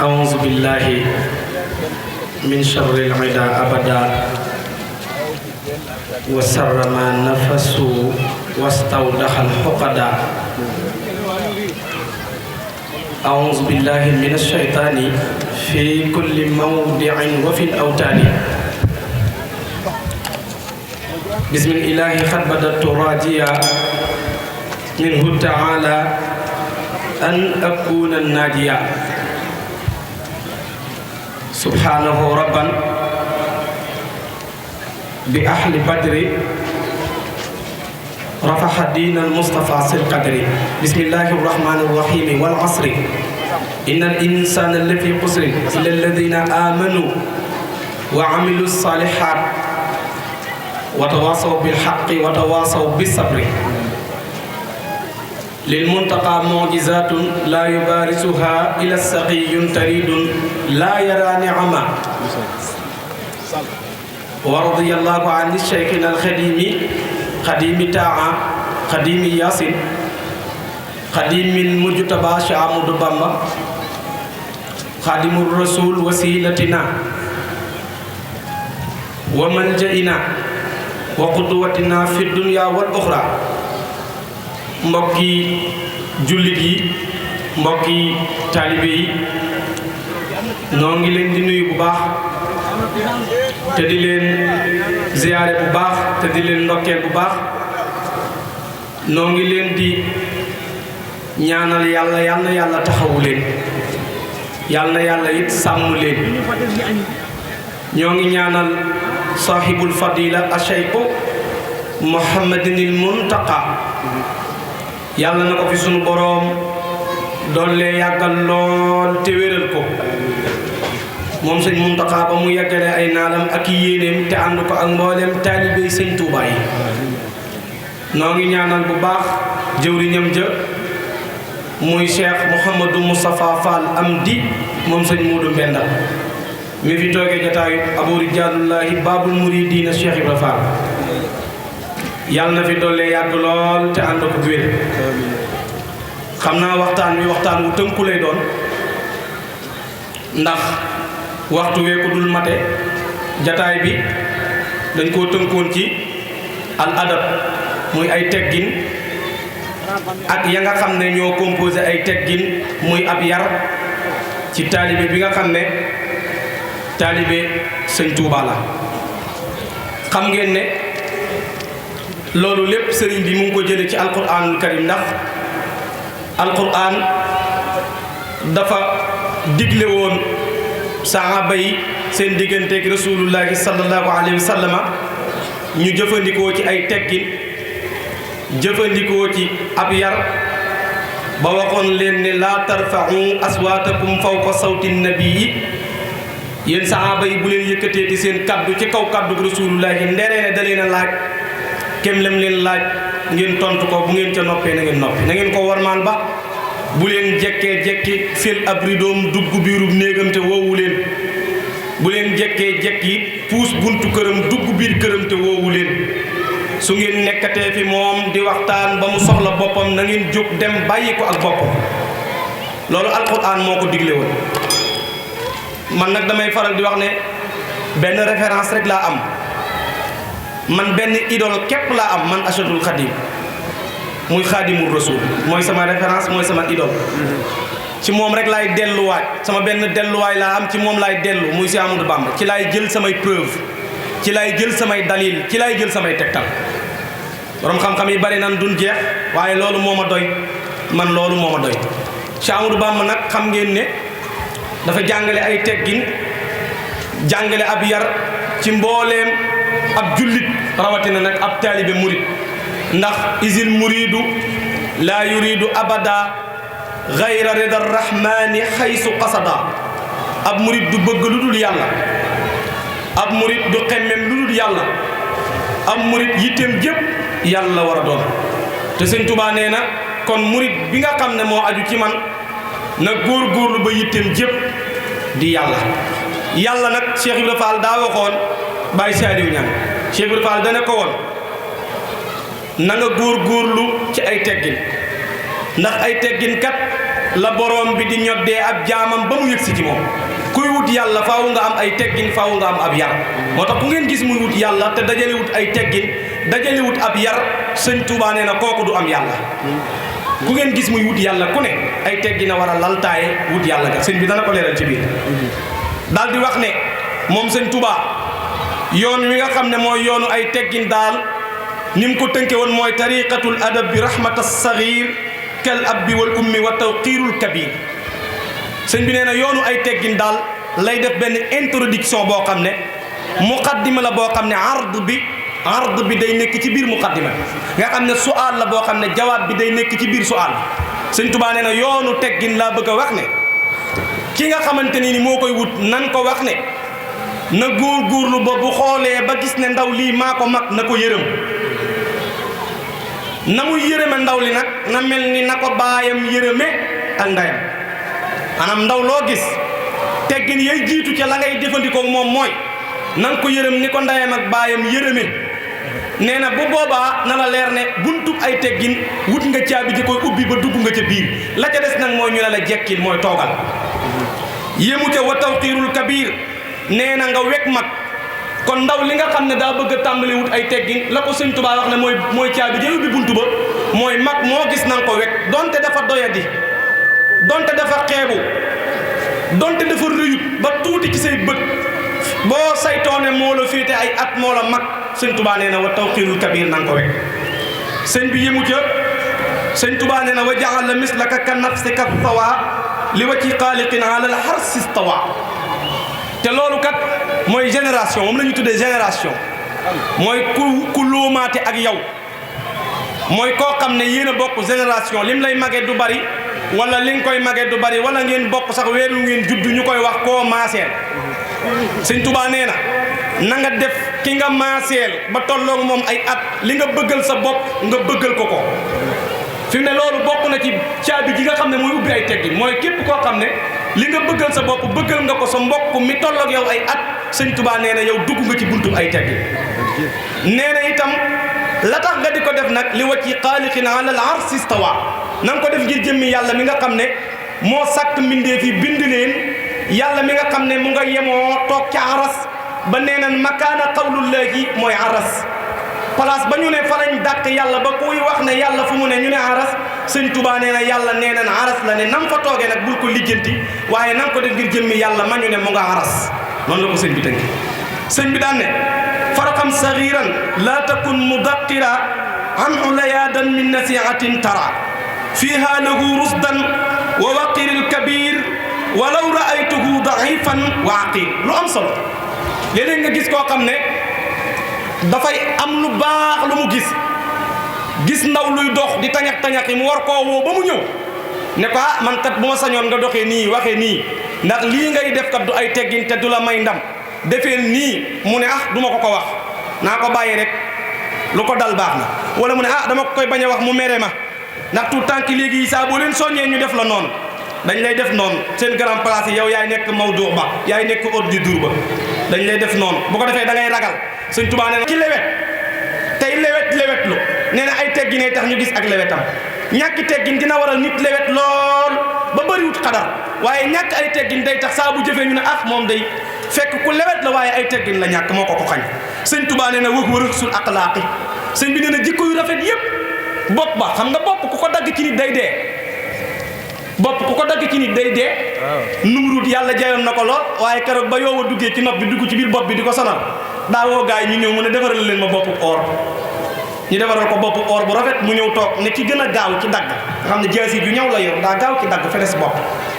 أعوذ بالله من شر العدا أبدا وسر ما نفسوا واستودح الحقدا أعوذ بالله من الشيطان في كل موضع وفي الأوتان بسم الإله قد بدأت راجيا منه تعالى أن أكون الناجيا سبحانه ربا بأهل بدر رفع دين المصطفى في القدر بسم الله الرحمن الرحيم والعصر إن الإنسان لفي خسر إلا الذين آمنوا وعملوا الصالحات وتواصوا بالحق وتواصوا بالصبر للمنتقى معجزات لا يبارزها إلى السقي تريد لا يرى نعما ورضي الله عن الشيخنا الخديم خديم تاعا خديم ياسين خديم المجتبى شعمد بامبا خادم الرسول وسيلتنا وملجئنا وقدوتنا في الدنيا والأخرى mbokki jullit yi mbokki taalibe yi noo ngi leen di nuyu bu baax te di leen ziyaare bu baax te di leen ndokkeel bu baax noo ngi leen di ñaanal yàlla yal na yàlla taxawu leen yal na yàlla it sàmm leen ñoo ngi ñaanal sahibul fadila ashayku muhammadinil muntaqa yàlla na ko fi sunu boroom doole yàggal lool te wéral ko moom sëñ Muntaxa ba mu yàggale ay naalam ak yéeneem te ànd ko ak mbooleem taalibey sëñ Tuubaa yi noo ngi ñaanal bu baax jëwriñam ja muy Cheikh Mouhamadou Moustapha Fall Amdi moom sëñ Muudu Mbenda mi fi toogee jataayu Abu Rijaalullahi Baabul Muridiina Cheikh Ibra Fall yàlla na fi doole yàgg lool te ànd ko wér xam naa waxtaan wi waxtaan wu tënku lay doon ndax waxtu wee ko dul mate jataay bi dañ koo tënkoon ci al adab muy ay teggin ak ya nga xam ne ñoo composé ay teggin muy ab yar ci taalibe bi nga xam ne taalibe sëñ Tuubaa la xam ngeen ne loolu lépp sëriñ bi mu ngi ko jële ci alquranul karim ndax alquran dafa digle woon saxaaba yi seen digganteeg rasulullahi sallallahu alayhi wa sallama ñu jëfandikoo ci ay teggin jëfandikoo ci ab yar ba waxoon leen ne laa tarfa'u aswaatakum fawqa sawti nabii yéen saxaaba yi bu leen yëkkatee di seen kaddu ci kaw kaddu rasulullahi nderee ne da leen a laaj kem lem leen laaj ngeen tontu ko bu ngeen ca noppee na ngeen noppi na ngeen ko warmaan ba bu leen jekkee jekki fil ab ridoom dugg biirub néegam te woowu leen bu leen jekkee jekki puus buntu këram dugg biir këram te woowu leen su ngeen nekkatee fi moom di waxtaan ba mu soxla boppam na ngeen jóg dem bàyyi ko ak boppam loolu alquran moo ko digle woon man nag damay faral di wax ne benn référence rek laa am man benn idole képp laa am man Achadul Xadim muy xaadimul rasul mooy sama référence mooy sama idole ci moom rek laay delluwaay sama benn delluwaay laa am ci moom laay dellu muy si Amadou Bamba ci laay jël samay preuve ci laay jël samay dalil ci laay jël samay tegtal borom xam-xam yi bari nan duñ jeex waaye loolu moo ma doy man loolu moo ma doy si Amadou Bamba nag xam ngeen ne dafa jàngale ay teggin jàngale ab yar ci mbooleem ab jullit rawatina nag ab taalibe murid ndax isil muridu laa yuridu abada gayra rida rahmani xaysu qasada ab murid du bëgg lu dul yàlla ab murid du xemmem lu dul yàlla ab murid yitteem jëpp yàlla war a doon te sëñ Tuubaa nee na kon murid bi nga xam ne moo aju ci man na góorgóorlu ba yitteem jëpp di yàlla yàlla nag Cheikh Ibrahima Fall daa waxoon Baye Saliou Niang Cheikh Ibrahima Fall dana ko woon na nga góorgóorlu ci ay teggin ndax ay teggin kat la borom bi di ñoddee ab jaamam ba mu yëgsi ci moom. kuy wut yàlla faaw nga am ay teggin faaw nga am ab yar moo tax ku ngeen gis muy wut yàlla te dajale wut ay teggin dajale wut ab yar sëñ Tuubaa nee na kooku du am yàlla. ku ngeen gis muy wut yàlla ku ne ay teggin a war a laltaaye wut yàlla ga sëñ bi dana ko leeral ci biir. daal di wax ne moom sëñ Tuubaa yoon wi nga xam ne mooy yoonu ay teggin daal ni mu ko tënke woon mooy tariqatul adab bi rahmata sagir kal abbi wal ummi wa tawqirul kabir. sëñ bi nee na yoonu ay teggin daal lay def benn introduction boo xam ne muqaddima la boo xam ne ard bi day nekk ci biir muqaddima nga xam ne su'aal la boo xam ne jawaab bi day nekk ci biir su'aal sëñ Tuubaa nee na yoonu teggin laa bëgg a wax ne ki nga xamante ni moo koy wut nan ko wax ne na góorgóorlu ba bu xoolee ba gis ne ndaw lii maa ko mag na ko yërëm na muy yërëme ndaw li nag na mel ni na ko baayam yërëme ak ndeyam maanaam ndaw loo gis teggin yay jiitu ca la ngay jëfandikoo moom mooy na nga ko yërëm ni ko ndeyam ak baayam yërëme nee na bu boobaa na la leer ne buntub ay teggin wut nga caabi ji koy ubbi ba dugg nga ca biir la ca des nag mooy ñu ne la jekkil mooy toogal yému ca wa tawqiirul kabir nee na nga wekk mag kon ndaw li nga xam ne daa bëgg a tàmbali wut ay teggin la ko sëñ Tuubaa wax ne mooy caabi ji ubbi buntu ba mooy mag moo gis na nga ko wekk donte dafa doyadi donte dafa xeebu donte dafa rëyut ba tuuti ci say bët boo saytoone moo la féete ay at moo la mag sëñ Tuubaa nee na wa tawqiirul kabir na nga ko wekk sëñ bi yëmu ca sëñ Tuubaa nee na wa jaala mislaka ka nafsika sawa li wacci xaaliqin ala al harsi stawa te loolu kat mooy génération moom la ñu tuddee génération mooy ku lóomaate ak yow mooy koo xam ne yéen a bokk génération lim lay magee du bari wala li nga koy magee du bari wala ngeen bokk sax weeru ngeen judd ñu koy wax koo maaseel sëñ Tuubaa nee na nga def ki nga maaseel ba tolloog moom ay at li nga bëggal sa bopp nga bëggal ko ko fi mu ne loolu bokk na ci caabi ji nga xam ne mooy ubbi ay teggin mooy képp koo xam ne li nga bëggal sa bopp bëggal nga ko sa mbokk mi tolloog yow ay at sëñ Tuubaa nee na yow dugg nga ci buntu ay teggin nee na itam la tax nga di ko def nag li wacci xaaliqin ala al arsi stawa na nga ko def ngir jëmmi yàlla mi nga xam ne moo sàkk mbindee fi bind leen yàlla mi nga xam ne mu nga yemoo toog ca aras ba nee na makaana qawlullahi mooy aras place ba ñu ne fa lañ dàq yàlla ba kuy wax ne yàlla fu mu ne ñu ne aras sëñ Tuubaa nee na yàlla nee na aras la ne nam fa toogee nag bul ko lijjanti waaye na nga ko def ngir jëmmi yàlla ma ñu ne mu nga aras noonu la ko sëñ bi tënk sëñ bi daan ne farqam sagiran la takun mudaqira anhu layaadan min nasihatin tara fiha lahu rusdan wa waqiril kabir walaw raaytuhu daifan wa aqir lu am solo léeg-léeg nga gis koo xam ne dafay am lu baax lu mu gis ndaw luy dox di tañax-tañax yi mu war koo woo ba mu ñëw ne ko man kat bu ma sañoon nga doxee nii waxee nii ndax lii ngay def kat du ay teggin te du la may ndam defee nii mu ne du ma ko wax naa ko bàyyi rek lu ko dal baax na wala mu ne dama ko koy bañ a wax mu mere ma ndax tout tànk léegi saa boo leen soññee ñu def la noonu dañ lay def noonu seen grand place yi yow yaay nekk mawdu ba yaay nekk ordre du jour ba dañ lay def noonu bu ko defee da ngay ragal sëñ Tuubaa nee na ci lewet tey lewetlu nee na ay teggin ay tax ñu gis ak lewetam ñàkki teggin dina waral nit lewet lool ba bëriwut xadar waaye ñàkk ay teggin day tax saa bu jëfee ñu ne moom day fekk ku lewet la waaye ay teggin la ñàkk moo ko xañ sëñ Tuubaa nee na wëg wërësul aqlaaqi sëñ bi nee na jikko yu rafet yépp bopp ba xam nga bopp ku ko dagg ci nit day dee bopp ku ko dagg ci nit day dee Numruud yàlla jayoon na ko lool waaye keroog ba yow a duggee ci nopp bi dugg ci biir bopp bi di ko sonal daa woo gaay ñu ñëw mu ne defaral leen ma boppu or ñu defaral ko boppu or bu rafet mu ñëw toog ne ki gën a gaaw ci dagg nga xam ne jaasi ju ñaw la yor daa gaaw ci dagg feles bopp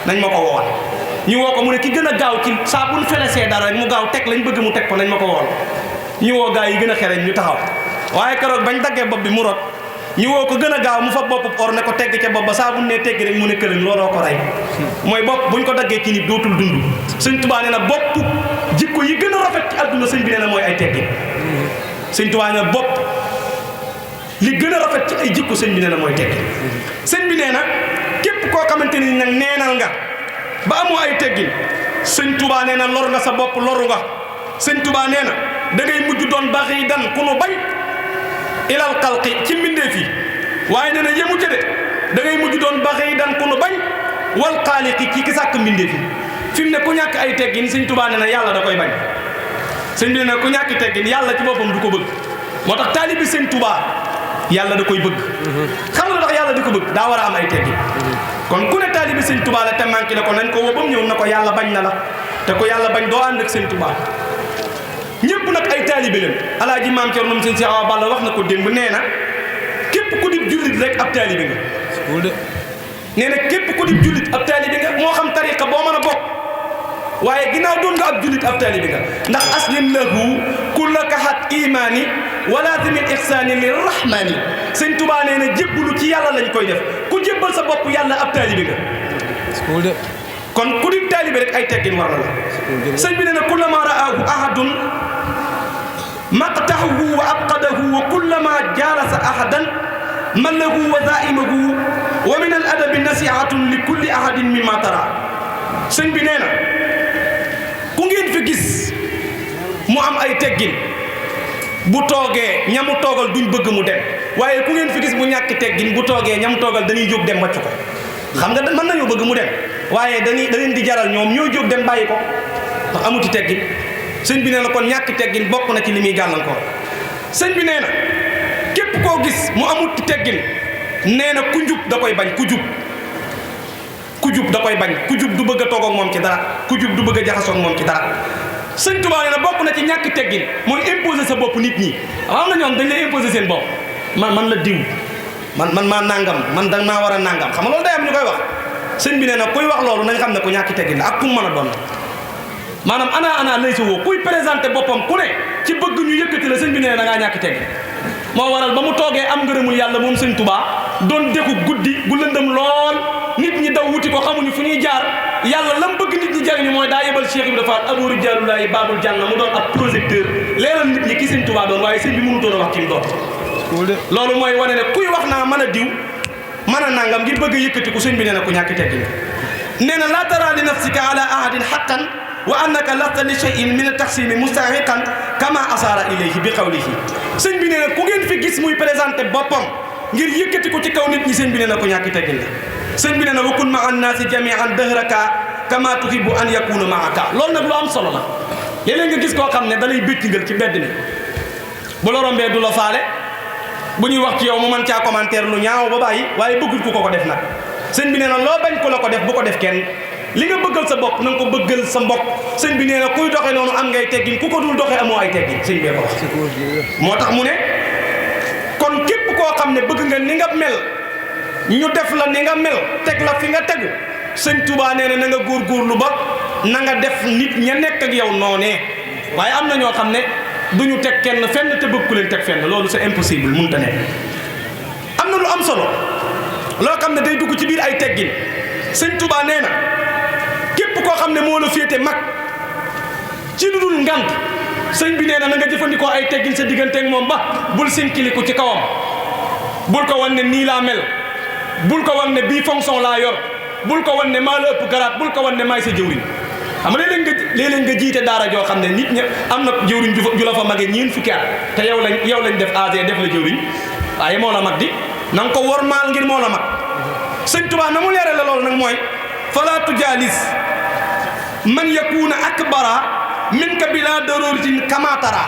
nañ ma ko woowal ñu woo ko mu ne ki gën a gaaw ci saa buñ felesee dara mu gaaw teg lañ bëgg mu teg ko nañ ma ko woowal ñu woo gaay yi gën a xereñ ñu taxaw waaye keroog bañ daggee bopp bi mu rot ñu woo ko gën a gaaw mu fa bopp or ne ko tegg ca bopp ba saa bu ne tegg rek mu ne këlëñ looloo ko rey mooy bopp buñ ko daggee ci nit dootul dund sëñ Tuubaa nee na bopp jikko yi gën a rafet ci àdduna sëñ bi nee na mooy ay teggin sëñ Tuubaa nee na bopp li gën a rafet ci ay jikko sëñ bi nee na mooy teggin sëñ bi nee na képp koo xamante ni nag neenal nga ba amoo ay teggin sëñ Tuubaa nee na lor nga sa bopp loru nga sëñ Tuubaa nee na da ngay mujj doon baxi dan ku nu bañ ilal xalqi ci mbindee fii waaye nee na yemu ca de da ngay mujj doon baxi dan ku nu bañ wal xaaliqi ki sàkk mbindee fi mu ne ku ñàkk ay teggin sëñ Tuubaa ne na yàlla da koy bañ sëñ bi ne ku ñàkk teggin yàlla ci boppam du ko bëgg moo tax taalibi sëñ Tuubaa yàlla da koy bëgg xam nga tax yàlla di ko bëgg daa war a am ay teggin kon ku ne taalibi sëñ Tuubaa la te manqué la ko nañ ko woo ba mu ñëw na ko yàlla bañ na la te ko yàlla bañ doo ànd ak sëñ Tuubaa ñëpp nag ay taalibe leen alaaji maam Cerno moom sëñ Cheikh Awa Balla wax na ko démb nee na képp ku di jullit rek ab taalibe nga nee na képp ku di jullit ab taalibe nga moo xam tariqa boo mën a bokk waaye ginnaaw doon nga ab jullit ab taalibe nga ndax aslim lahu kullaka hat imaani wala tamit ihsaani li rahmaani sëñ Tuubaa nee na jébbalu ci yàlla lañ koy def ku jébbal sa bopp yàlla ab taalibe nga kon ku di taalibe rek ay teggin war na la sëñ bi nee na kullama raahu ahadun maqtahu wa abqadahu wa kullama jalasa ahadan mallahu wa zaimahu wa min al adabi nasihatun li kulli ahadin mimma tara sëñ bi nee na ku ngeen fi gis mu am ay teggin bu toogee ñamu toogal duñ bëgg mu dem waaye ku ngeen fi gis bu ñàkk teggin bu toogee ñamu toogal dañuy jóg dem wàcc ko xam nga mën nañoo bëgg mu dem waaye da leen di jaral ñoom ñoo jóg dem bàyyi ko ndax amuti teggin sëñ bi nee na kon ñàkk teggin bokk na ci li muy gàllankoor sëñ bi nee na képp koo gis mu amuti teggin nee na ku njub da koy bañ ku jub da koy bañ ku jub du bëgg a toog ak moom ci dara ku jub du bëgg a jaxasoo ak moom ci dara sëñ Tuubaa nee na bokk na ci ñàkk teggin mooy imposer sa bopp nit ñi xam na ñoom dañ lay imposer seen bopp man la diw man maa nangam man da maa war a nangam xam nga loolu day am ñu koy wax sëñ bi nee na kuy wax loolu na nga xam ne ku ñàkk teggin la ak ku mën a doon maanaam ana lay sa woo kuy présenté boppam ku ne ci bëgg ñu yëkkati la sëñ bi nee na da ngaa ñàkk teggin moo waral ba mu toogee am ngërëmul yàlla moom sëñ Tuubaa doon deku guddi gu lëndëm lool nit ñi daw wuti ko xamuñu fu ñuy jaar yàlla lam bëgg nit ñi jariñu mooy daa yebal Cheikh Ibrahima Fall Abou Rijaalullaahi Baabul Janna mu doon ab projecteur leeral nit ñi ki sëñ Tuubaa doon waaye sëñ bi mënutoon a wax ki mu doon loolu mooy wane ne kuy wax naa mën a diw mën a nangam ngir bëgg a yëkkati ku sëñ bi nee na ku ñàkk teggin nee na laa tara li nafsika ala ahadin haqqan wa annaka lasta li shay'in min at-taxsimi mustahiqan kama asara ilayhi bi qawlihi sëñ bi nee na ku ngeen fi gis muy présenté boppam ngir yëkkati ko ci kaw nit ñi sëñ bi nee na ku ñàkk teggin la sëñ bi nee na wa kun ma annaasi jami'an dahraka kama tuhibbu an yakuna ma'aka loolu nag lu am solo la léeg-léeg nga gis koo xam ne da lay bëccingal ci mbedd mi bu la rombee du la faale bu ñuy wax ci yow mu mën caa commentaire lu ñaaw ba bàyyi waaye bëggul ku ko def nag sëñ bi nee na loo bañ ko la ko def bu ko def kenn li nga bëggal sa bopp na nga ko bëggal sa mbokk sëñ bi nee na kuy doxee noonu am ngay teggin ku ko dul doxee amoo ay teggin sëñ bee ko wax moo tax mu ne kon képp koo xam ne bëgg nga ni nga mel ñu def la ni nga mel teg la fi nga tegu sëñ Tuubaa nee na nga góorgóorlu ba na nga def nit ña nekk ak yow noonee waaye am na ñoo xam ne duñu teg kenn fenn te bëgg ku leen teg fenn loolu c'est impossible mënut a nekk am na lu am solo loo xam ne day dugg ci biir ay teggin sëñ Tuubaa nee na képp koo xam ne moo la féete mag ci lu dul ngant sëñ bi nee na nga jëfandikoo ay teggin sa digganteeg moom ba bul sinkiliku ci kawam bul ko wan ne nii laa mel bul ko wan ne bii fonction laa yor bul ko wan ne maa la ëpp garaat bul ko wan ne maay sa jëwriñ xam nga léeg-léeg nga jiite daara joo xam ne nit ña am na jëwriñ ju la fa magee ñeen fukki at te yow lañ def AG def la jëwriñ waaye moo la mag di na nga ko wormaal ngir moo la mag sëñ Tuubaa na mu leere la loolu nag mooy fala tujaalis man yakuna akbara minka bila daruratin kama tara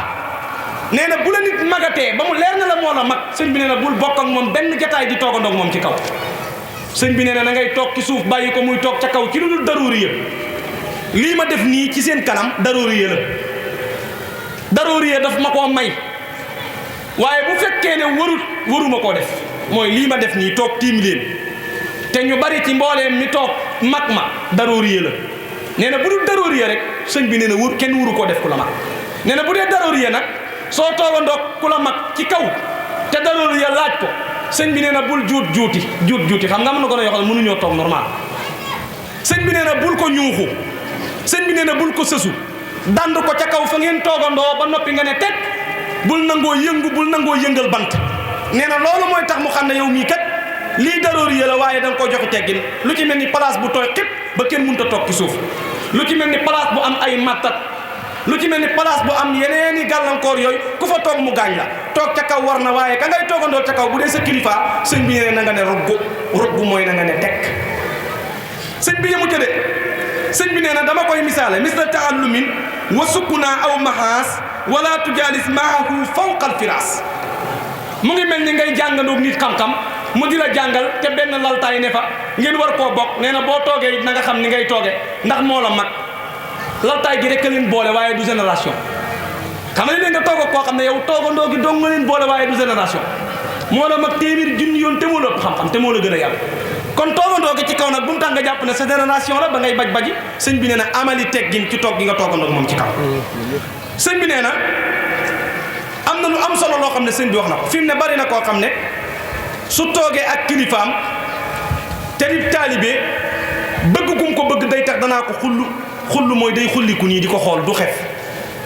nee na bu la nit magatee ba mu leer na la moo la mag sëñ bi nee na bul bokk ak moom benn jataay di toogandoog moom ci kaw sëñ bi nee na ngay toog ci suuf bàyyi ko muy toog ca kaw ci lu dul daruri yëpp lii ma def nii ci seen kanam daruri la daruri daf ma koo may waaye bu fekkee ne waruma koo def mooy lii ma def nii toog tiim leen te ñu bari ci mbooleem mi toog mag ma daruriya la nee na bu dul daruriya rek sëñ bi nee na kenn wuru koo def ku la mag nee na bu dee daruriya nag soo toogandoo ku la mag ci kaw te daruriya laaj ko sëñ bi nee na bul juuti xam nga am na ko yoo xam ne mënuñoo toog normal sëñ bi nee na bul ko ñuuxu sëñ bi nee na bul ko sësu dand ko ca kaw fa ngeen toogandoo ba noppi nga ne teg bul nangoo yëngal bant nee na loolu mooy tax mu xam ne yow mii kat lii daruriya la waaye da nga koo joxe teggin lu ci mel ni place bu tooy xib ba kenn mënut a toog ci suuf lu ci mel ni place bu am ay mattat lu ci mel ni place bu am yeneeni gàllankoor yooyu ku fa toog mu gaañ la toog ca kaw war na waaye ka ngay toogandoo ca kaw bu dee sa kilifa sëñ bi nee na nga ne roggu mooy na nga ne tekk sëñ bi yemu ca de sëñ bi nee na dama koy misaale misla taallumin wa sukkuna aw mahaas wala tujaalis maahu fawqal firaas mu ngi mel ni ngay jàngandoog nit xam-xam mu di la jàngal te benn laltaay ne fa ngeen war koo bokk nee na boo toogee it na nga xam ni ngay toogee ndax moo la mag laltaay gi rek a leen boole waaye du génération xam nga ne nga toog ak koo xam ne yow toogandoo gi dong nga leen boole waaye du génération moo la mag téeméer junni yoon te moo la ëpp xam-xam te moo la gën a yàlla kon toogandoo gi ci kaw nag bu mu tax nga jàpp ne sa génération la ba ngay baj-baji sëñ bi nee na amali teggin ci toog gi nga toogandoo moom ci kaw sëñ bi nee na am na lu am solo loo xam ne sëñ bi wax na ko fi mu ne bari na koo xam ne su toogee ak kilifaam te di taalibe bëgg gum ko bëgg day tax danaa ko xullu mooy day xulliku nii di ko xool du xef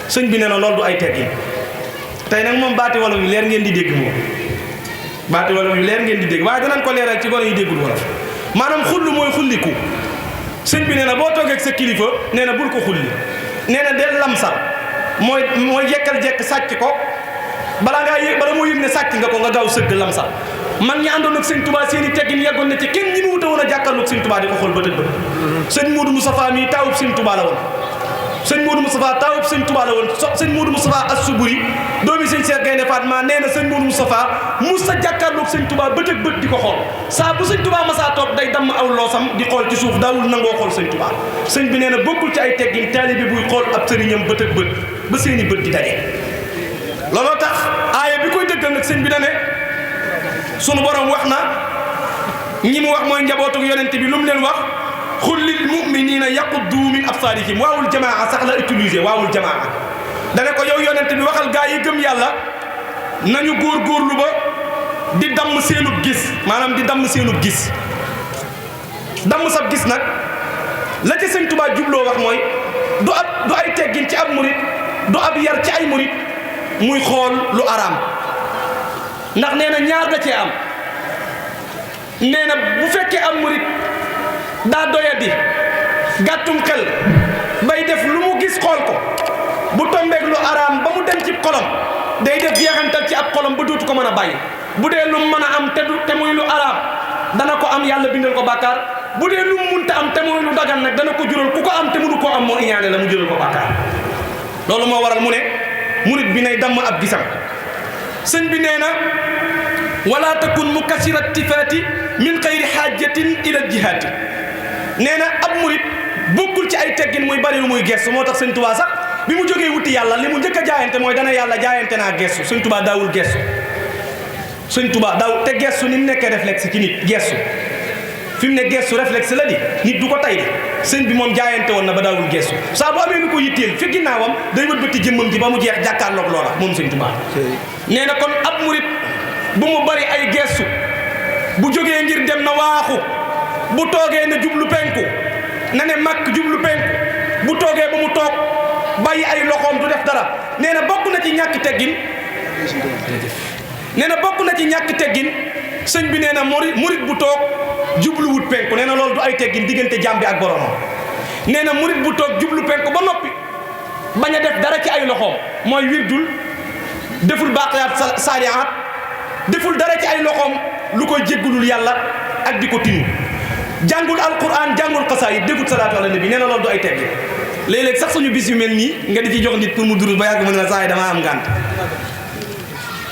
sëñ bi nee na loolu du ay teggin tey nag moom baati wolof yu leer ngeen di dégg moom baati wolof yu leer ngeen di dégg waaye danañ ko leeral ci gone yi déggul wolof maanaam xullu mooy xulliku sëñ bi nee na boo toogee ak sa kilifa nee na bul ko xulli nee na del lamsal mooy jekkal jekk sàcc ko bala moo yëg ne sàcc nga ko nga gaaw sëgg lamsal man ñi àndoon ak sëñ Touba seen i teggin yeggoon na ci kenn ñi mu wuta woon a jàkkaarloog sëñ Touba di ko xool bët ak bët sëñ Modou Moustapha mii taawub sëñ Touba la woon sëñ Modou Moustapha taawub sëñ Touba la woon sëñ Modou Moustapha Assuburi doomi sëñ Cheikh Gaynde Fatma nee na sëñ Modou Moustapha mus sa jàkkaarloog sëñ Touba bët ak bët di ko xool saa bu sëñ Touba masaa toog day damm aw loosam di xool ci suuf daawul nangoo xool sëñ Touba sëñ bi nee na bokkul ci ay teggin taalibe buy xool ab sëriñam bët ak bët ba seen i bët di daje looloo tax aaya bi koy dëggal nag sëñ bi na ne sunu borom wax na ñi mu wax mooy njabootu yonent bi lu mu leen wax xul lil muminina yaquddu min absaarihim waawul jamaa sax la utilisé waawul jamaa dane ko yow yonent bi waxal gaa yi gëm yàlla nañu góorgóorlu ba di damm seenub gis maanaam di damm seenub gis damm sab gis nag la ci sëñ Tuubaa jubloo wax mooy du ay teggin ci ab murit du ab yar ci ay murit muy xool lu araam ndax nee na ñaar da cee am nee na bu fekkee am murit daa doyadi gàttum xel bay def lu mu gis xool ko bu tombeeg lu araam ba mu dem ci xolom day def jeexantal ci ab xolom ba dootu ko mën a bàyyi bu dee lu mu mën a am te muy lu araam dana ko am yàlla bindal ko bàkkaar bu dee lu mu munta am te muy lu dagan nag dana ko jural ku ko am te mënu koo am moo iñaane la mu jural ko bàkkaar loolu moo waral mu ne murit bi nay damm ab gisam sëñ bi nee na wala takun mukassira tifaati min xayri xaajatin ila jihaati nee na ab murit bokkul ci ay teggin muy bari lu muy gestu moo tax sëñ Tuubaa sax bi mu jógee wuti yàlla li mu njëkk a jaayante mooy dana yàlla jaayante naa gestu sëñ Tuubaa daawul gestu sëñ Tuubaa daaw te gestu ni mu nekkee réflexe ci nit gestu fi mu ne gestu réflexe la di nit du ko tay di sëñ bi moom jaayante woon na ba daawul gestu saa bu amee lu ko yitteel fi ginnaawam day wëlbati jëmmam ji ba mu jeex jàkkaarloog loola moom sëñ Tuubaa nee na kon ab murit bu mu bari ay gestu bu jógee ngir dem na waaxu bu toogee na jublu penku na ne màkk jublu penku bu toogee ba mu toog bàyyi ay loxoom du def dara nee na bokk na ci ñàkk teggin nee na bokk na ci ñàkk teggin sëñ bi nee na murit bu toog jubluwut penku nee na loolu du ay teggin diggante jaam bi ak boromam nee na murit bu toog jublu penku ba noppi bañ a def dara ci ay loxoom mooy wirdul deful baaqiyaat saalihaat deful dara ci ay loxoom lu koy jéggulul yàlla ak di ko tinu jàngul alquran jàngul xasaayid deful salaatu ala nabi nee na loolu du ay teggin léeg-léeg sax suñu bis yu mel nii nga di ci jox nit pour mu durus ba yàgg mu ne la saa yi damaa am ngànt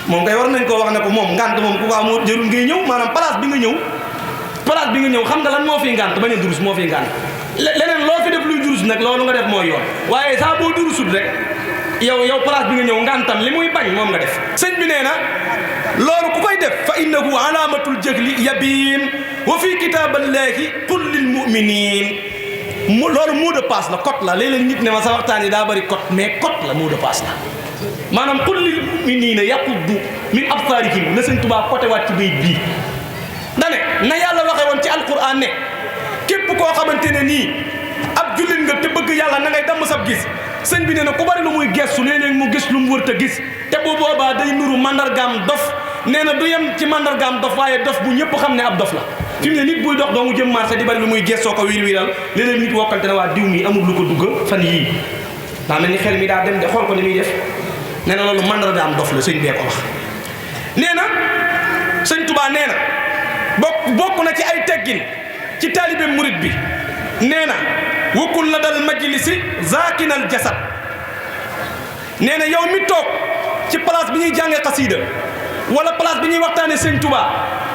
moom kay war nañ koo wax ne ko moom ngànt moom ku ko amoo jërul ngay ñëw maanaam place bi nga ñëw xam nga lan moo fiy ngànt bañ a durus moo fiy ngànt leneen loo fi def luy durus nag loolu nga def mooy yoon waaye saa boo durusut rek yow place bi nga ñëw ngàntam li muy bañ moom nga def sëñ bi nee na loolu ku koy def fa innahu alaamatul jahli yabiin wa fi kitaaballahi qul lil muminin loolu mot de passe la code la léeg-léeg nit ne ma sa waxtaan yi daa bëri code mais code la mot de passe la maanaam qul lil muminina yaquddu min absaarihim la sëñ Tuubaa côté waat ci bayit bii dane na yàlla waxe woon ci alquran ne képp koo xamante ne nii ab jullit nga te bëgg yàlla na ngay damm sab gis sëñ bi nee na ku bari lu muy gestu léeg-léeg mu gis lu mu wër te gis te bu boobaa day nuru mandargaam dof nee na du yem ci mandargaam dof waaye dof bu ñëpp xam ne ab dof la fi mu ne nit buy dox doo mu jëm marché di bari lu muy gestoo ko wiiral léeg-léeg nit wokkante ne waa diw mi amul lu ko dugg fan yii daa mel ni xel mi daa dem de xool ko ni muy def nee na loolu mandargaam dof la sëñ bee ko wax nee na sëñ Tuubaa nee na bokk na ci ay teggin ci taalibe murit bi nee na wakun la dal majlisi zakinal jasad nee na yow mi toog ci place bi ñuy jàngee xasiida wala place bi ñuy waxtaane sëñ Touba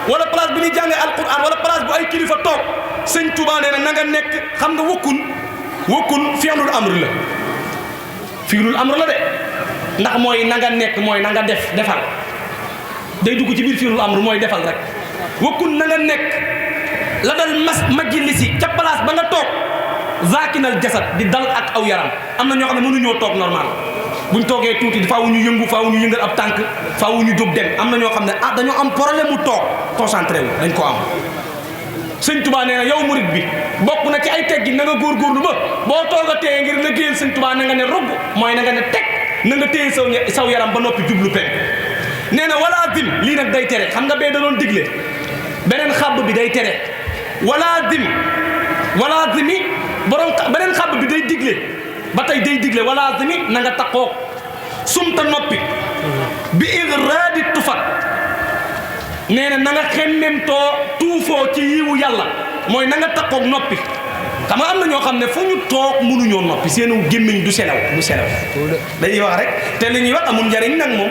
wala place bi ñuy jàngee alquran wala place bu ay kilifa toog sëñ Touba nee na nga nekk xam nga wakun fi'lul amr la fi'lul amr la de ndax mooy na nga nekk mooy na nga defal day dugg ci biir fi'lul amr mooy defal rek wakun na nga nekk la dal majlisi ca place ba nga toog zakinal jasad di dal ak aw yaram am na ñoo xam ne mënuñoo toog normal buñ toogee tuuti faaw ñu yëngu faaw ñu yëngal ab tànk faaw ñu jóg dem am na ñoo xam ne dañoo am problème mu toog concentré wu dañ ko am. sëñ Touba nee na yow murit bi bokk na ci ay teggi na nga góorgóorlu ba boo toog a téye ngir liggéeyal sëñ Touba na nga ne rugg mooy na nga ne teg na nga téye saw yaram ba noppi jublu penk nee na wala dim lii nag day tere xam nga bee da doon digle beneen xàbb bi day tere wala dimi borom beneen xàbb bi day digle ba tey day digle wala dimi na nga taxoo sumta noppi bi iraadi tufat nee na nga xemmem tuufoo ci yiwu yàlla mooy na nga taxoo noppi xam nga am na ñoo xam ne fu ñu toog mënuñoo noppi seenu gémmiñ du selaw dañuy wax rek te li ñuy wax amul njariñ nag moom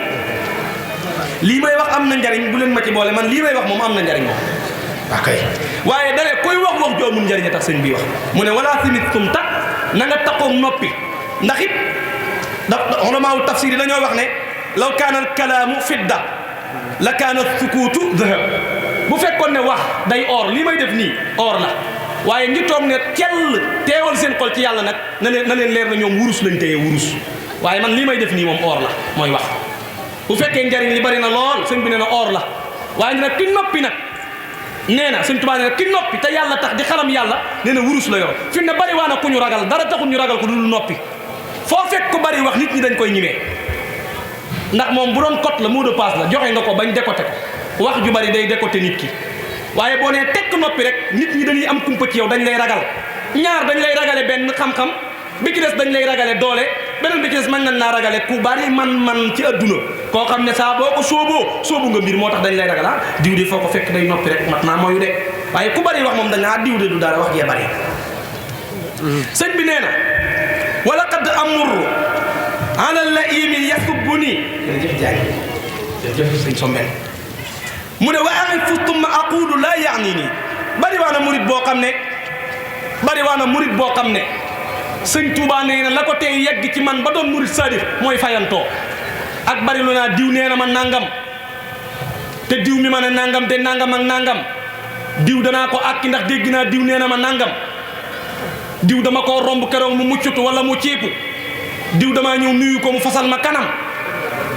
lii may wax am na njariñ bu leen ma ci boole man lii may wax moom am na njariñ moom waaye dane koy wax ju amul njariñ a tax sëñ bi wax mu ne wala simit sumta na nga taxoo noppi ndax it ulamaaw tafsir yi dañoo wax ne law kaana al kalaamu fidda la kaana sukuutu dahab bu fekkoon ne wax day or lii may def nii or la waaye ngi toog ne kell teewal seen xol ci yàlla nag na leen leer na ñoom wurus lañ téye wurus waaye man lii may def nii moom or la mooy wax bu fekkee njariñ li bari na lool sëñ bi nee na or la waaye nag ki noppi nag nee na sëñ Tuubaa nee na ki noppi te yàlla tax di xalam yàlla nee na wurus la yor fi mu ne bari waa na ku ñu ragal dara taxul ñu ragal ko dul noppi foo fekk ku bari wax nit ñi dañ koy ñimee ndax moom bu doon code la mot de passe la joxe nga ko bañ décoté ko wax ju bari day décoté nit ki waaye boo nee tekk noppi rek nit ñi dañuy am kumpa ci yow dañ lay ragal ñaar dañ lay ragale benn xam-xam bi ci des dañ lay ragale doole beneen bi ci des mën nañ naa ragale ku bari man ci adduna koo xam ne saa boo ko sóobu nga mbir moo tax dañ lay ragal diw de foo ko fekk day noppi rek mat naa mooyu de waaye ku bari wax moom dañ naa diw de du dara wax jee bari sëñ bi nee na wala qad amurru ala laimi yasubuni jërëjëf jaay jërëjëf sëñ Sombel mu ne wa axi fustumma aqulu laa yaani nii bari waa na murit boo xam ne sëñ Touba nee na la ko tey yegg ci man ba doon murit sadif mooy fayantoo ak bari lu naa diw nee na ma nangam te diw mi ma ne nangam te nangam ak nangam diw danaa ko àkki ndax dégg naa diw nee na ma nangam diw dama koo romb keroog mu muccutu wala mu ciipu diw damaa ñëw nuyu ko mu fasal ma kanam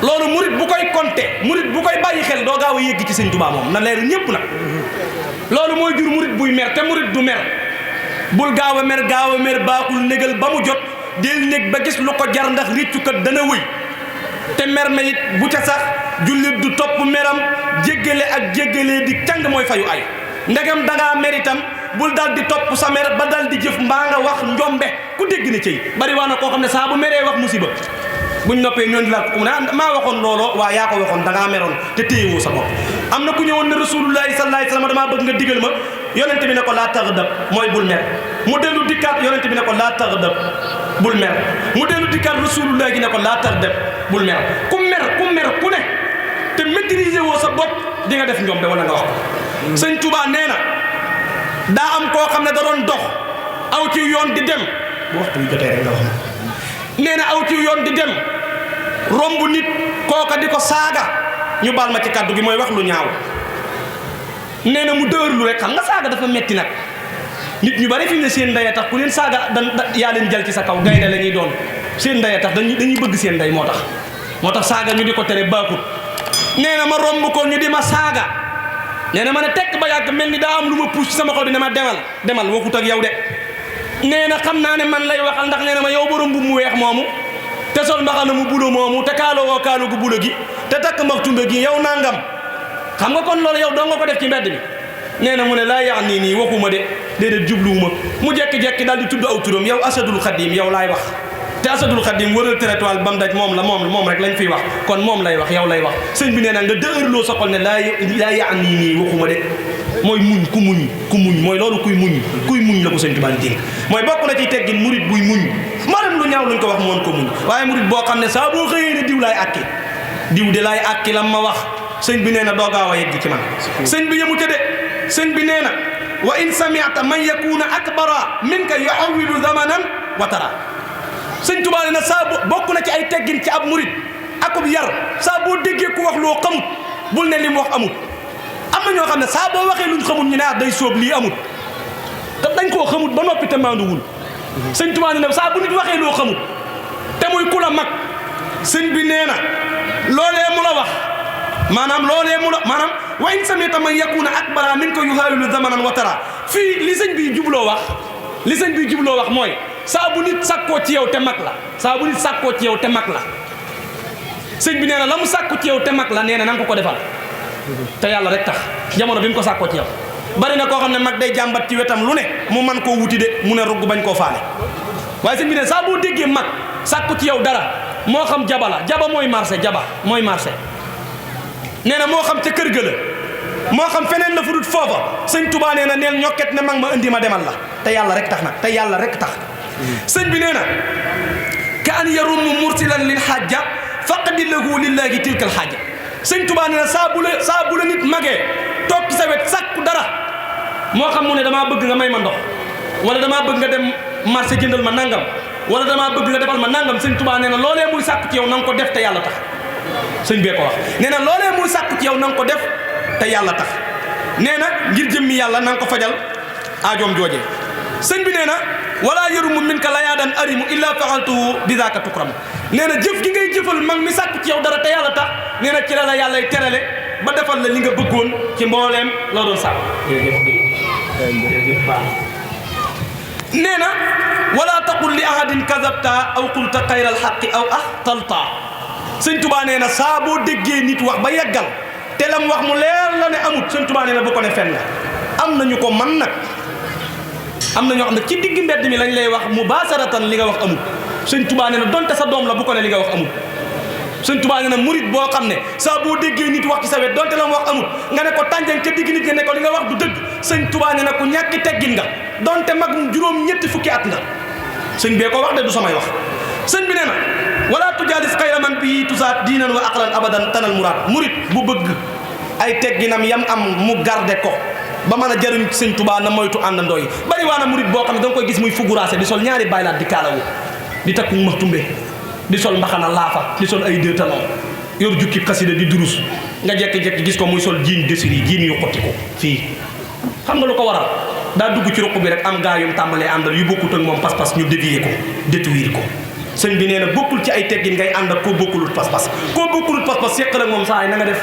loolu murit bu koy compter murit bu koy bàyyi xel doo gaaw a yegg ci sëñ Touba moom na leer ñépp nag loolu mooy jur murit buy mer te murit du mer bul gaaw a mer baaxul négal ba mu jot del néeg ba gis lu ko jar ndax réccukat dana wëy te mer ma it bu ca sax jullit du topp meram jéggale ak jéggalee di càng mooy fayu ay ndegam dangaa mer itam bul dal di topp sa mer ba dal di jëf mbaa nga wax njombe ku dégg na cey bari waa na koo xam ne saa bu meree wax musiba buñ noppee ñoon di la ko mu ne maa waxoon looloo waa yaa ko waxoon dangaa meroon te téyewoo sa bopp am na ku ñëwoon ne rasulullahi sallallahu alayhi wasallam damaa bëgg nga digal ma yonente bi ne ko laa taghdab mooy bul mer mu dellu dikkaat yonente bi ne ko laa taghdab bul mer mu dellu dikkaat rasulullahi gi ne ko laa taghdab bul mer ku mer ku ne te maîtriser woo sa bopp di nga def njombe wala nga wax ko sëñ Touba nee na daa am koo xam ne da doon dox aw ci yoon di dem bu waxtu wi jotee rek nga wax nee na aw ci yoon di dem romb nit kooka di ko saaga ñu baal ma ci kàddu gi mooy wax lu ñaaw nee na mu dëërlu rek xam nga saaga dafa metti nag nit ñu bari fi mu ne seen ndey a tax ku leen saaga yaa leen jël ci sa kaw gaynde la ñuy doon seen ndey a tax dañuy bëgg seen ndey moo tax saaga ñu di ko tere baaxut nee na ma romb ko ñu di ma saaga nee na ma ne tekk ba yàgg mel ni daa am lu ma puus ci sama xol bi ne ma demal waxut ak yow de nee na xam naa ne man lay waxal ndax nee na ma yow borom mbubb mu weex moomu te sol mbaxana mu bulo moomu te kaaloo kaalo gu bulo gi te takk maxtumbe gi yow nangam xam nga kon loolu yow doo nga ko def ci mbedd bi nee na mu ne laa yax nii waxuma de déedéet jubluwuma mu jekki-jekki daal di tudd aw turam yow asadul xadim yow laay wax te asadul xadim wëral territoire bam daj moom rek lañ fiy wax kon moom lay wax yow lay wax sëñ bi nee na nga dëërloo sa xol ne laa yax nii waxuma de mooy muñ ku muñ mooy loolu kuy muñ la ko sëñ Tuubaa di dénk mooy bokk na ci teggin murit buy muñ maanaam lu ñaaw luñ ko wax mu woon ko muñ waaye murit boo xam ne saa boo xëyee ne diw laay àkki diw de laay àkki lam ma wax sëñ bi nee na doo gaaw a yegg ci man sëñ bi yemu ca de sëñ bi nee na wa in sami'ta man yakuna akbara minka yuhawwilu zamanan wa tara sëñ Tuubaa nee na saa bokk na ci ay teggin ci ab murit akub yar saa boo déggee ku wax loo xamut bul ne li mu wax amut am na ñoo xam ne saa boo waxee luñ xamut ñu ne day sóob lii amut te dañ koo xamut ba noppi te maanduwul sëñ Tuubaa nee na saa bu nit waxee loo xamut te muy ku la mag sëñ bi nee na loolee mu la wax maanaam wa in sami'ta man yakuna akbara minka yuhaawilu zamanan wa tara fii li sëñ bi jubloo wax mooy saa bu nit sàkkoo ci yow te mag la sëñ bi nee na la mu sàkku ci yow te mag la nee na nga ko defal te yàlla rek tax jamono bi mu ko sàkkoo ci yow bari na koo xam ne mag day jàmbat ci wetam lu ne mu man koo wuti de mu ne rugg bañ koo faale waaye sëñ bi ne saa boo déggee mag sàkku ci yow dara moo xam jaba mooy marché nee na moo xam ca kër ga la moo xam feneen la fu dut foofa sëñ Tuubaa nee na neel ñokket ne mag ma indi ma demal la te yàlla rek tax sëñ bi nee na ka an yarum mursilan lil xaaja faqdi lahu lillahi tilkal xaaja sëñ Tuubaa nee na saa bu la nit magee toog ci sa wet sàkku dara moo xam mu ne damaa bëgg nga may ma ndox wala damaa bëgg nga dem marché jëndal ma nangam wala damaa bëgg nga defal ma nangam sëñ Tuubaa nee na loolee muy sàkku ci yow na nga ko def te yàlla tax sëñ bee ko wax nee na loolee muy sàkku ci yow na nga ko def te yàlla tax nee na ngir jëmmi yàlla na nga ko fajal aajoom joojee sëñ bi nee na wala yarumu min ka layaadan arimu illa fa'altuhu bi zaaka tukramu nee na jëf gi ngay jëfal mag mi sàkku ci yow dara te yàlla tax nee na ci la yàllay terale ba defal la li nga bëggoon ci mbooleem la doon sàkk nee na wala taqul li ahadin kazabta aw qulta xayral xaqi aw axtalta sëñ Tuubaa nee na saa boo déggee nit wax ba yeggal te lam wax mu leer la ne amut sëñ Tuubaa nee na bu ko ne fenn am nañu ko man nag am na ñoo xam ne ci digg mbedd mi lañ lay wax mubaasaratan li nga wax amut sëñ Tuubaa nee na donte sa doom la bu ko ne li nga wax amut sëñ Tuubaa nee na murit boo xam ne saa boo déggee nit wax ci sa wet donte la mu wax amut nga ne ko tànjang ca digg nit nga ne ko li nga wax du dëgg sëñ Tuubaa nee na ku ñàkki teggin nga donte mag juróom ñetti fukki at nga sëñ bee ko wax de du samay wax sëñ bi nee na wala tujaalis xayra man bii tusaat diinan wa aqlan abadan tanal muraad murit bu bëgg ay tegginam yam am mu garde ko ba mën a jëriñ sëñ Tuubaa na moytu àndandoo yi bari waa na murit boo xam ne da nga koy gis muy fuguraase di sol ñaari baylaat di kaalawu di takku maxtumbe di sol mbaxana laafa di sol ay deux talons yor jukki xasida di durus nga jekki-jekki gis ko muy sol jiin desiri jiin yu xotti ko fii xam nga lu ko waral daa dugg ci ruq bi rek am gaa yum tàmbalee àndal yu bokkut ak moom pas-pas ñu dévier ko détruire ko sëñ bi nee na bokkul ci ay teggin ngay ànd ak koo bokkulut pas-pas seqal ak moom saa yi na nga def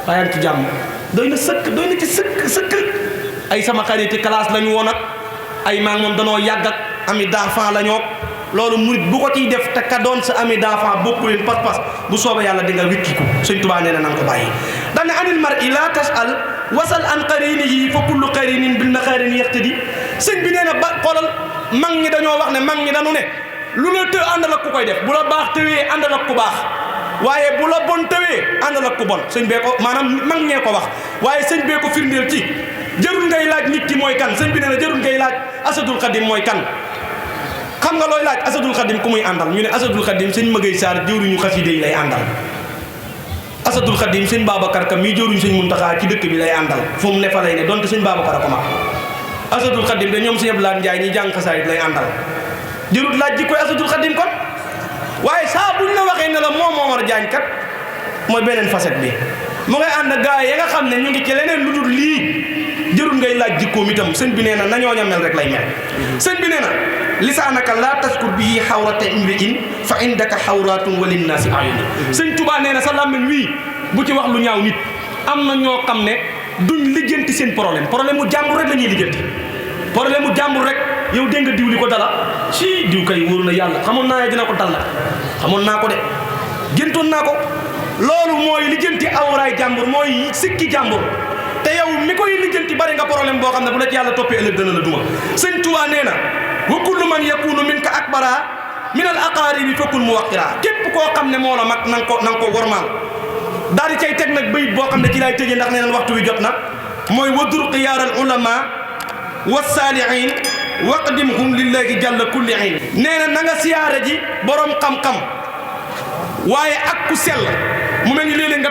waaye ci jàmm doy na ci sëkk ay sama xariti classe lañu woon ak ay maag moom danoo yàgg ak ami d'enfant la ñoo loolu murit bu ko ciy def te ka doon sa ami d'enfant bokku leen pas-pas bu soobee yàlla di nga wikkiku sëñ Tuubaa nee na nga ko bàyyi dane anil mar'i la tas'al wasal an qarinihi fa kullu qarinin bil naqarin yaqtadi sëñ bi nee na ba xoolal mag ñi dañoo wax ne mag ñi dañu ne lu la të àndal ak ku koy def bu la baax tëwee àndal ak ku baax waaye bu la bon tëwee àndal ak ku bon sëñ bee ko maanaam mag ñee ko wax waaye sëñ bee ko firndeel ci jërul ngay laaj nit ki mooy kan sëñ bi nee na jërul ngay laaj asadul xadim mooy kan xam nga looy laaj asadul xadim ku muy àndal ñu ne asadul xadim sëñ Magay Saar jëwriñu xasida yi lay àndal asadul xadim sëñ Babacar Ka mii jëwriñu sëñ Muntaxa ci dëkk bi lay àndal fu mu ne fa lay ne donte sëñ Babacar a ko mag asadul xadim de ñoom sëñ Abdoulaye Ndiaye ñi jàng xasaayit lay àndal jërul laaj ji koy asadul xadim kon waaye saa buñ la waxee ne la moom Momar Diagne kat mooy beneen facette bi mu ngay ànd gaa yi nga xam ne ñu ngi ci leneen lu dul lii jërul ngay laaj jikkoom itam sëñ bi nee na nañoo ña mel rek lay mel sëñ bi nee na lisaanaka laa taskur bii xawrata imri'in fa indaka xawratun wa linnaasi ayun sëñ Tuubaa nee na sa làmmiñ wii bu ci wax lu ñaaw nit am na ñoo xam ne duñ lijjanti seen problème mu jàmbur rek la ñuy lijjanti problème mu jàmbur rek yow dégg nga diw li ko dala si diw kay wóor na yàlla xamoon naa ne dina ko dal la xamoon naa ko de géntoon naa ko loolu mooy lijjanti awraay jàmbur mooy sikki jàmbur te yow mi koy lijjanti bari nga problème boo xam ne bu la ci yàlla toppee ëllëg dana la duma sëñ Tuubaa nee na wa kullu man yakunu minka akbara min al aqaribi fakun muwaqira képp koo xam ne moo la mag na nga ko wormaal daal di cay teg nag bayit boo xam ne ci laay tëjee ndax nee nañ waxtu wi jot na mooy wadur xiyaaral ulama wasaalihin waqdimhum lillahi jalla kulli ayn. nee na nga siyaare ji borom xam-xam waaye ak ku sell. mu mel ni léeg-léeg nga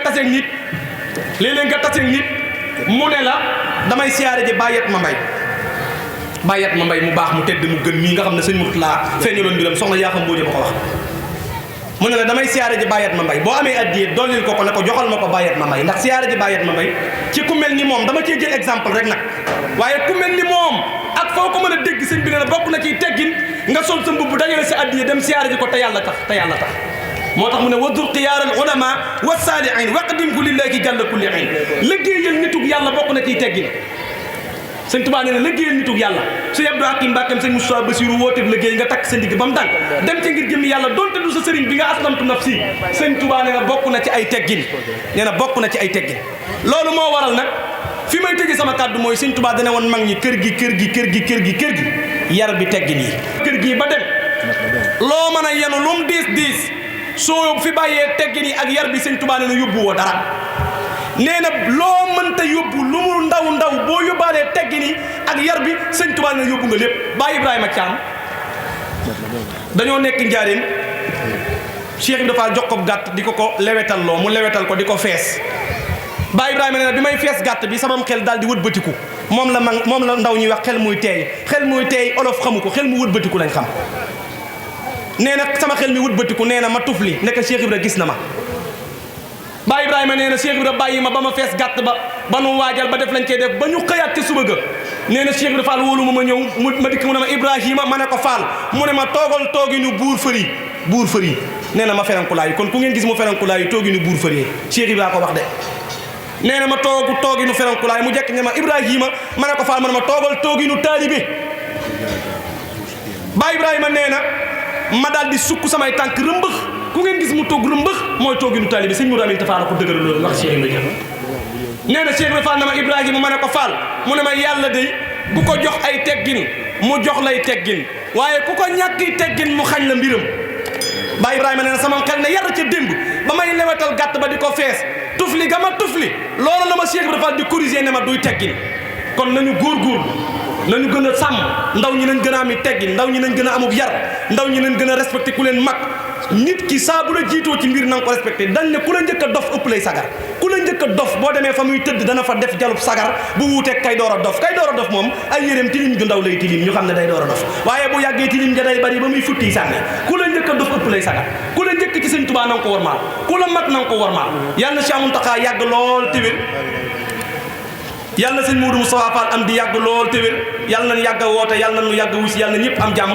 taseeg nit mu ne la damay siyaare ji bàyyet ma mbay mu baax mu tedd mu gën mii nga xam ne sëñ Murtala feeñaloon mbiram soxna yaa xam mbóoje ba ko wax. mu ne la damay siyaare ji bàyyet ma mbay boo amee addiyee dollil ko ne ko joxal ma ko bàyyet ma mbay ndax siyaare ji bàyyet ma mbay ci ku mel ni moom dama cee jël exemple rek nag waaye ku mel ni moom ak foo ko mën a dégg sëñ bi ne la bokk na ciy teggin nga sol sa mbubb dajale sa addiyee dem siyaare ji ko te yàlla tax moo tax mu ne wadur xiyaaral ulama wa saalihin waqdimhu lillahi jalla kulli ayn. liggéeyal nitug yàlla bokk na ciy teggin. sëñ Tuubaa nee na liggéeyal nitug yàlla sëñ Abdou Hakim Mbàkkeem sëñ Moussa Bassirou wooteeb liggéey nga takk sa ndigg ba mu dànk dem ca ngir jëmmi yàlla donte du sa sëriñ bi nga aslamtu nafsi sëñ Tuubaa nee na bokk na ci ay teggin. loolu moo waral nag fi may tëjee sama kàddu mooy sëñ Tuubaa dana woon mag ñi kër gi yar bi teggin yi. kër gi ba dem loo mën a yenu lu mu diis soo fi bàyyee teggin yi ak yar bi sëñ Tuubaa nee na yóbbu woo dara. nee na loo mënta yóbbu lu mu ndaw boo yóbbaalee teggin yi ak yar bi sëñ Tuubaa ne yóbbu nga lépp. Baay Ibrahima Thiam dañoo nekk njaareem Cheikh Ibrahima Fall jox ko gàtt di ko lewetal loo mu lewetal ko di ko fees. Baay Ibrahima nee na bi may fees gàtt bi sama xel daal di wëlbatiku moom la ndaw ñuy wax xel muy teey olof xamu ko xel mu wëlbatiku lañ xam. nee na sama xel mi wëlbatiku nee na ma tufli nekk Cheikh Ibrahima gis na ma. Baay Ibrahima nee na Cheikh Ibrahima bàyyi ma ba ma fees gàtt ba nu waajal ba def lañ cee def ba ñu xëyaat ci suba ga. nee na Cheikh Ibrahima Fall wóolu ma ñëw ma dikk mu ne ma Ibrahima ma ne ko Fall mu ne ma toogal tooginu buur fëri nee na ma ferankulaayu kon ku ngeen gis mu ferankulaayu tooginu buur fëri Cheikh Ibrahima ko wax de. nee na ma tooginu ferankulaayu mu jekk ne ma Ibrahima ma ne ko Fall mu ne ma toogal tooginu taalibe. Baay Ibrahima nee na ma daal di sukk samay tànk rëmbëx ku ngeen gis mu toog rëmbëx mooy tooginu taalibe sëñ Mourou Amine Tafaala ko dëgëral loolu wax Cheikh Ibrahima. nee na Cheikh Ibrahima Fall na ma Ibrahima ma ne ko Fall mu ne ma yàlla day ku ko jox ay teggin mu jox lay teggin waaye ku ko ñàkki teggin mu xañ la mbiram. Baay Ibrahima nee na sama xel ne yar ca démb ba may lewetal gàtt ba di ko fees tufli ga ma tufli loolu la ma Cheikh Ibrahima Fall di corriger ne ma duy teggin. kon nañu góorgóorlu nañu gën a sàmm ndaw ñi nañ gën a ami teggin ndaw ñi nañ gën a amub yar ndaw ñi nañ gën a respecté ku leen mag. nit ki saa bu la jiitoo ci mbir na nga ko respecté dañ ne ku la njëkk a dof ëpp lay sagar ku la njëkk a dof boo demee fa muy tëdd dana fa def jalub sagar bu wuuteeg kay door a dof moom ay yéreem tilim ju ndaw lay tilim ñu xam ne day door a dof waaye bu yàggee tilim ja day bari ba muy futti sànni ku la njëkk a dof ëpp lay sagar ku la njëkk ci sëñ Tuubaa na nga ko warmaal ku la mat na nga ko warmaal. yàlla na Cheikh Mountakha yàgg lool te wér yàlla na sëñ Modou Moustapha Fall am di yàgg lool te wér yàlla nañ yàgg a woote yàlla nañu yàgg wusi yàlla na ñëpp am jàmm